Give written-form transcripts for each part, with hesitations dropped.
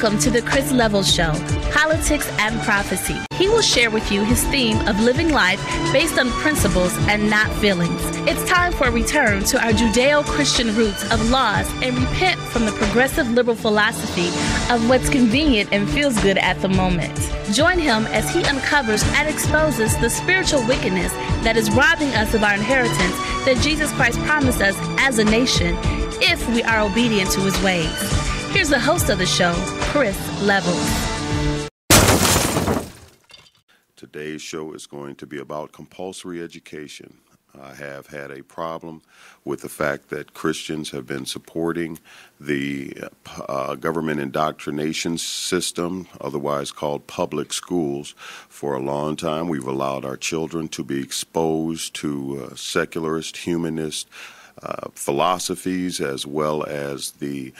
Welcome to the Chris Levels Show, Politics and Prophecy. He will share with you his theme of living life based on principles and not feelings. It's time for a return to our Judeo-Christian roots of laws and repent from the progressive liberal philosophy of what's convenient and feels good at the moment. Join him as he uncovers and exposes the spiritual wickedness that is robbing us of our inheritance that Jesus Christ promised us as a nation if we are obedient to his ways. Here's the host of the show, Chris Levels. Today's show is going to be about compulsory education. I have had a problem with the fact that Christians have been supporting the government indoctrination system, otherwise called public schools, for a long time. We've allowed our children to be exposed to secularist, humanist philosophies, as well as the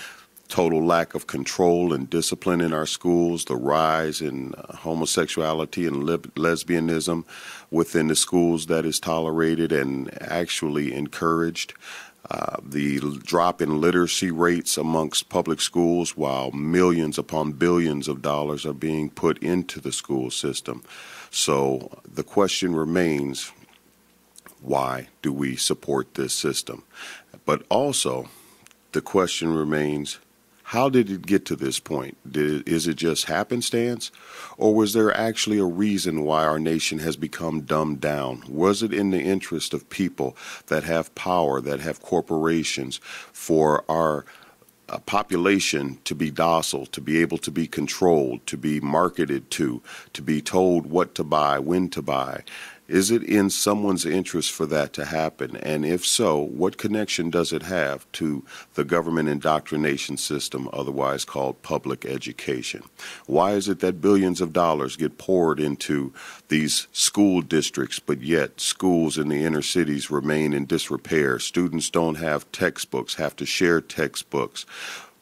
total lack of control and discipline in our schools, the rise in homosexuality and lesbianism within the schools that is tolerated and actually encouraged, the drop in literacy rates amongst public schools while millions upon billions of dollars are being put into the school system. So the question remains, why do we support this system? But also, the question remains, how did it get to this point? Is it just happenstance? Or was there actually a reason why our nation has become dumbed down? Was it in the interest of people that have power, that have corporations, for our population to be docile, to be able to be controlled, to be marketed to be told what to buy, when to buy? Is it in someone's interest for that to happen? And if so, what connection does it have to the government indoctrination system, otherwise called public education? Why is it that billions of dollars get poured into these school districts, but yet schools in the inner cities remain in disrepair? Students don't have textbooks, have to share textbooks.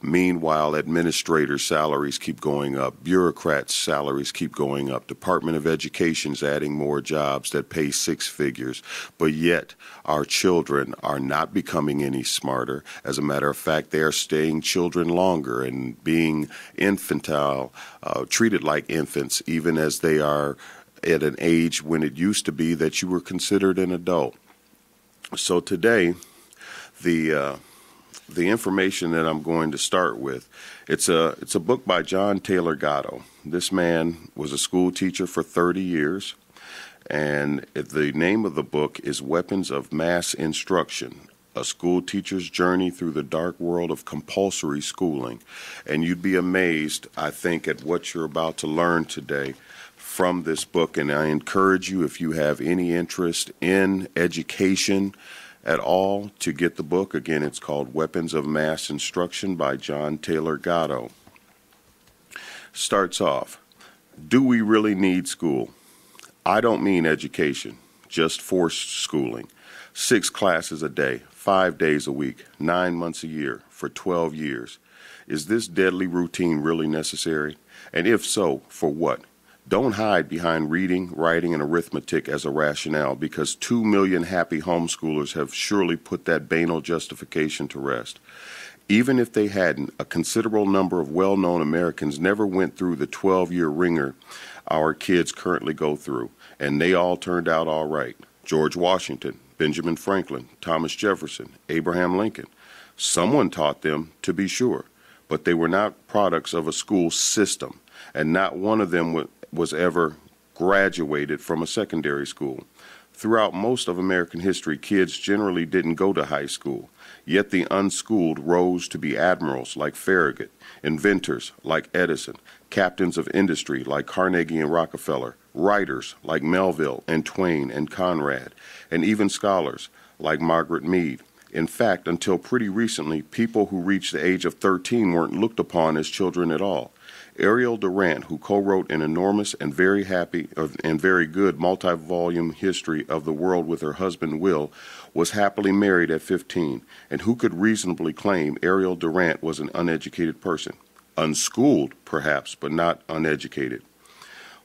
Meanwhile, administrators' salaries keep going up, bureaucrats' salaries keep going up, Department of Education's adding more jobs that pay six figures, but yet our children are not becoming any smarter. As a matter of fact, they are staying children longer and being infantile, treated like infants, even as they are at an age when it used to be that you were considered an adult. So today, the information that I'm going to start with, it's a book by John Taylor Gatto. This man was a school teacher for 30 years, and the name of the book is Weapons of Mass Instruction, A School Teacher's Journey Through the Dark World of Compulsory Schooling. And you'd be amazed, I think, at what you're about to learn today from this book. And I encourage you, if you have any interest in education at all, to get the book. Again, it's called Weapons of Mass Instruction by John Taylor Gatto. Starts off, do we really need school? I don't mean education, just forced schooling. 6 classes a day, 5 days a week, 9 months a year, for 12 years. Is this deadly routine really necessary? And if so, for what? Don't hide behind reading, writing, and arithmetic as a rationale, because 2 million happy homeschoolers have surely put that banal justification to rest. Even if they hadn't, a considerable number of well-known Americans never went through the 12-year ringer our kids currently go through, and they all turned out all right. George Washington, Benjamin Franklin, Thomas Jefferson, Abraham Lincoln. Someone taught them, to be sure, but they were not products of a school system, and not one of them was ever graduated from a secondary school. Throughout most of American history, kids generally didn't go to high school, yet the unschooled rose to be admirals like Farragut, inventors like Edison, captains of industry like Carnegie and Rockefeller, writers like Melville and Twain and Conrad, and even scholars like Margaret Mead. In fact, until pretty recently, people who reached the age of 13 weren't looked upon as children at all. Ariel Durant, who co-wrote an enormous and very good multi-volume history of the world with her husband Will, was happily married at 15, and who could reasonably claim Ariel Durant was an uneducated person? Unschooled, perhaps, but not uneducated.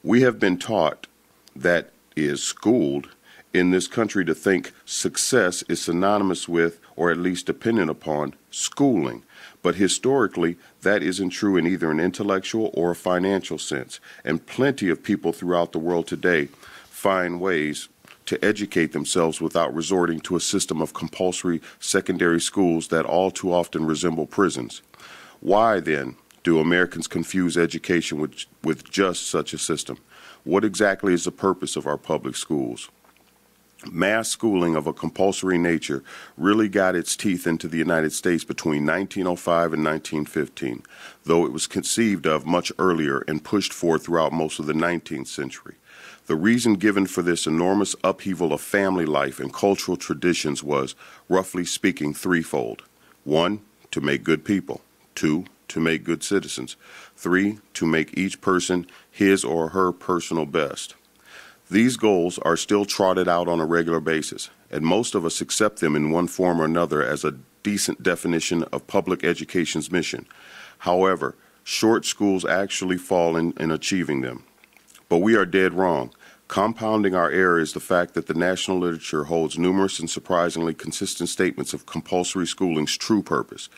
We have been taught, that is, schooled, in this country to think success is synonymous with or at least dependent upon, schooling. But historically, that isn't true in either an intellectual or a financial sense, and plenty of people throughout the world today find ways to educate themselves without resorting to a system of compulsory secondary schools that all too often resemble prisons. Why, then, do Americans confuse education with just such a system? What exactly is the purpose of our public schools? Mass schooling of a compulsory nature really got its teeth into the United States between 1905 and 1915, though it was conceived of much earlier and pushed forth throughout most of the 19th century. The reason given for this enormous upheaval of family life and cultural traditions was, roughly speaking, threefold. 1, to make good people. 2, to make good citizens. 3, to make each person his or her personal best. These goals are still trotted out on a regular basis, and most of us accept them in one form or another as a decent definition of public education's mission. However, short schools actually fall in achieving them. But we are dead wrong. Compounding our error is the fact that the national literature holds numerous and surprisingly consistent statements of compulsory schooling's true purpose.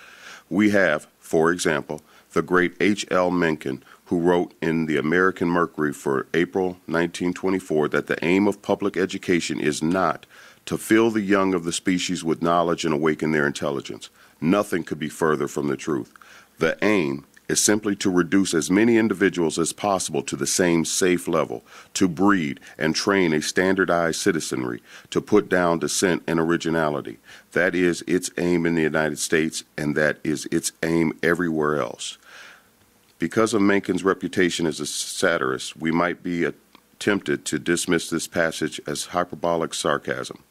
We have, for example, the great H.L. Mencken, who wrote in the American Mercury for April 1924 that the aim of public education is not to fill the young of the species with knowledge and awaken their intelligence. Nothing could be further from the truth. The aim is simply to reduce as many individuals as possible to the same safe level, to breed and train a standardized citizenry, to put down dissent and originality. That is its aim in the United States, and that is its aim everywhere else. Because of Mencken's reputation as a satirist, we might be tempted to dismiss this passage as hyperbolic sarcasm.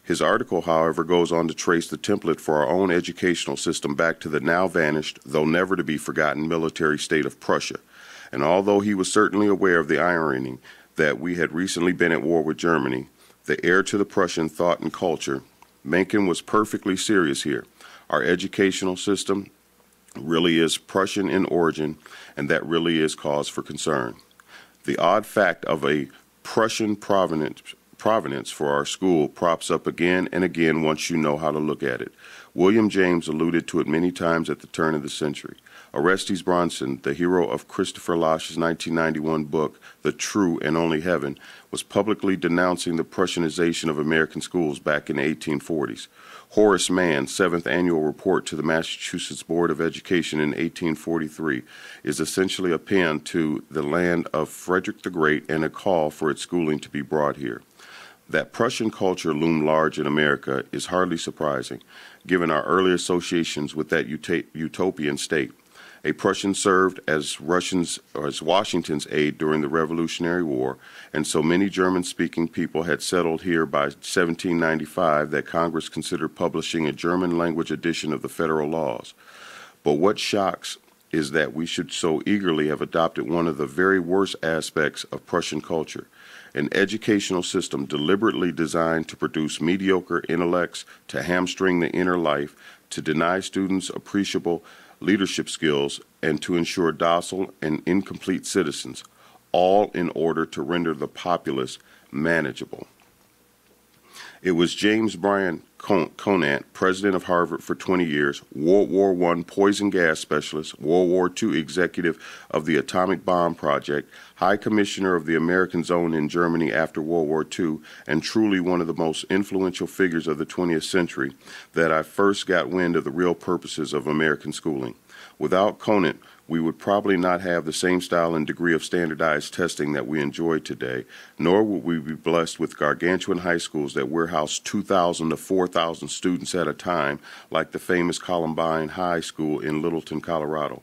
His article, however, goes on to trace the template for our own educational system back to the now vanished, though never to be forgotten, military state of Prussia. And although he was certainly aware of the irony that we had recently been at war with Germany, the heir to the Prussian thought and culture, Mencken was perfectly serious here. Our educational system really is Prussian in origin, and that really is cause for concern. The odd fact of a Prussian provenance for our school props up again and again once you know how to look at it. William James alluded to it many times at the turn of the century. Orestes Bronson, the hero of Christopher Lasch's 1991 book, The True and Only Heaven, was publicly denouncing the Prussianization of American schools back in the 1840s. Horace Mann's 7th annual report to the Massachusetts Board of Education in 1843 is essentially a paean to the land of Frederick the Great and a call for its schooling to be brought here. That Prussian culture loomed large in America is hardly surprising, given our early associations with that utopian state. A Prussian served as Washington's aide during the Revolutionary War, and so many German-speaking people had settled here by 1795 that Congress considered publishing a German-language edition of the federal laws. But what shocks is that we should so eagerly have adopted one of the very worst aspects of Prussian culture, an educational system deliberately designed to produce mediocre intellects, to hamstring the inner life, to deny students appreciable leadership skills, and to ensure docile and incomplete citizens, all in order to render the populace manageable. It was James Bryan Conant, president of Harvard for 20 years, World War I poison gas specialist, World War II executive of the atomic bomb project, High Commissioner of the American Zone in Germany after World War II, and truly one of the most influential figures of the 20th century, that I first got wind of the real purposes of American schooling. Without Conant, we would probably not have the same style and degree of standardized testing that we enjoy today, nor would we be blessed with gargantuan high schools that warehouse 2,000 to 4,000 students at a time, like the famous Columbine High School in Littleton, Colorado.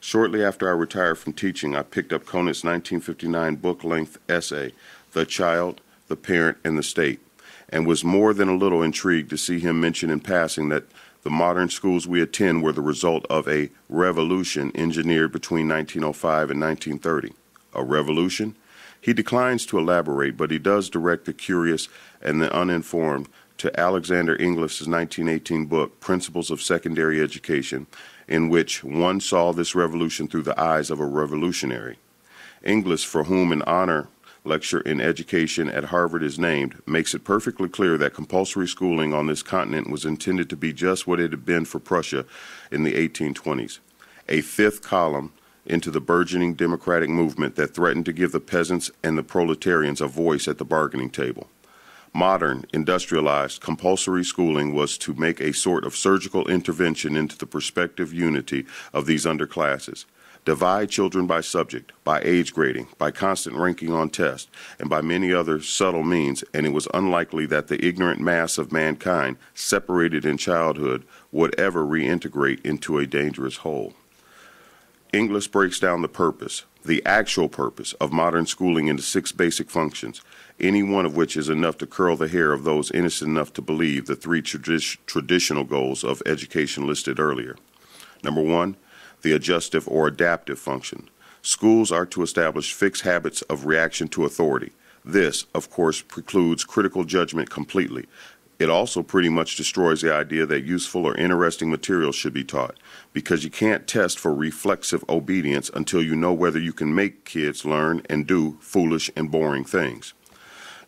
Shortly after I retired from teaching, I picked up Conant's 1959 book-length essay, The Child, the Parent, and the State, and was more than a little intrigued to see him mention in passing that the modern schools we attend were the result of a revolution engineered between 1905 and 1930. A revolution? He declines to elaborate, but he does direct the curious and the uninformed to Alexander Inglis's 1918 book, Principles of Secondary Education, in which one saw this revolution through the eyes of a revolutionary. Inglis, for whom in honor lecture in education at Harvard is named, makes it perfectly clear that compulsory schooling on this continent was intended to be just what it had been for Prussia in the 1820s, a fifth column into the burgeoning democratic movement that threatened to give the peasants and the proletarians a voice at the bargaining table. Modern, industrialized, compulsory schooling was to make a sort of surgical intervention into the prospective unity of these underclasses, divide children by subject, by age grading, by constant ranking on tests, and by many other subtle means, and it was unlikely that the ignorant mass of mankind, separated in childhood, would ever reintegrate into a dangerous whole. Inglis breaks down the purpose, the actual purpose, of modern schooling into 6 basic functions, any one of which is enough to curl the hair of those innocent enough to believe the 3 traditional goals of education listed earlier. Number 1, the adjustive or adaptive function. Schools are to establish fixed habits of reaction to authority. This, of course, precludes critical judgment completely. It also pretty much destroys the idea that useful or interesting material should be taught, because you can't test for reflexive obedience until you know whether you can make kids learn and do foolish and boring things.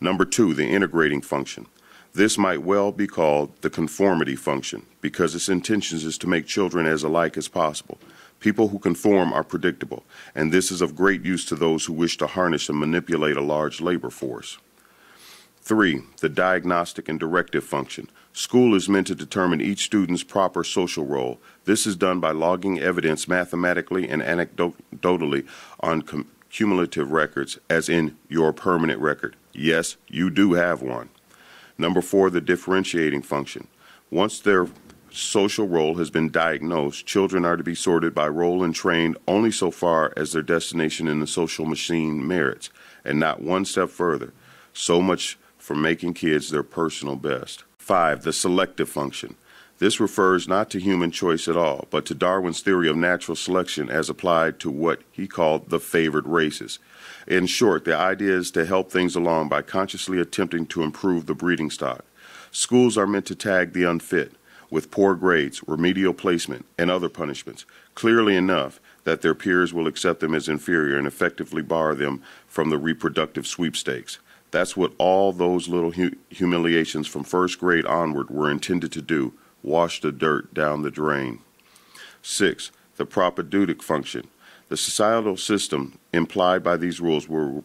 Number 2, the integrating function. This might well be called the conformity function, because its intention is to make children as alike as possible. People who conform are predictable, and this is of great use to those who wish to harness and manipulate a large labor force. 3, the diagnostic and directive function. School is meant to determine each student's proper social role. This is done by logging evidence mathematically and anecdotally on cumulative records, as in your permanent record. Yes, you do have one. Number 4, the differentiating function. Once their social role has been diagnosed, children are to be sorted by role and trained only so far as their destination in the social machine merits, and not one step further. So much for making kids their personal best. 5, the selective function. This refers not to human choice at all, but to Darwin's theory of natural selection as applied to what he called the favored races. In short, the idea is to help things along by consciously attempting to improve the breeding stock. Schools are meant to tag the unfit with poor grades, remedial placement, and other punishments, clearly enough that their peers will accept them as inferior and effectively bar them from the reproductive sweepstakes. That's what all those little humiliations from first grade onward were intended to do, wash the dirt down the drain. 6, the propedeutic function. The societal system implied by these rules will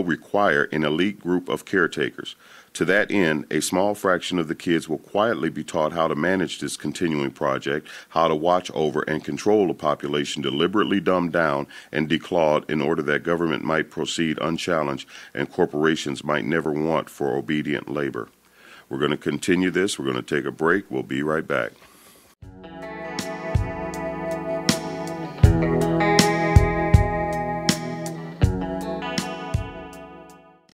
require an elite group of caretakers. To that end, a small fraction of the kids will quietly be taught how to manage this continuing project, how to watch over and control a population deliberately dumbed down and declawed in order that government might proceed unchallenged and corporations might never want for obedient labor. We're going to continue this. We're going to take a break. We'll be right back.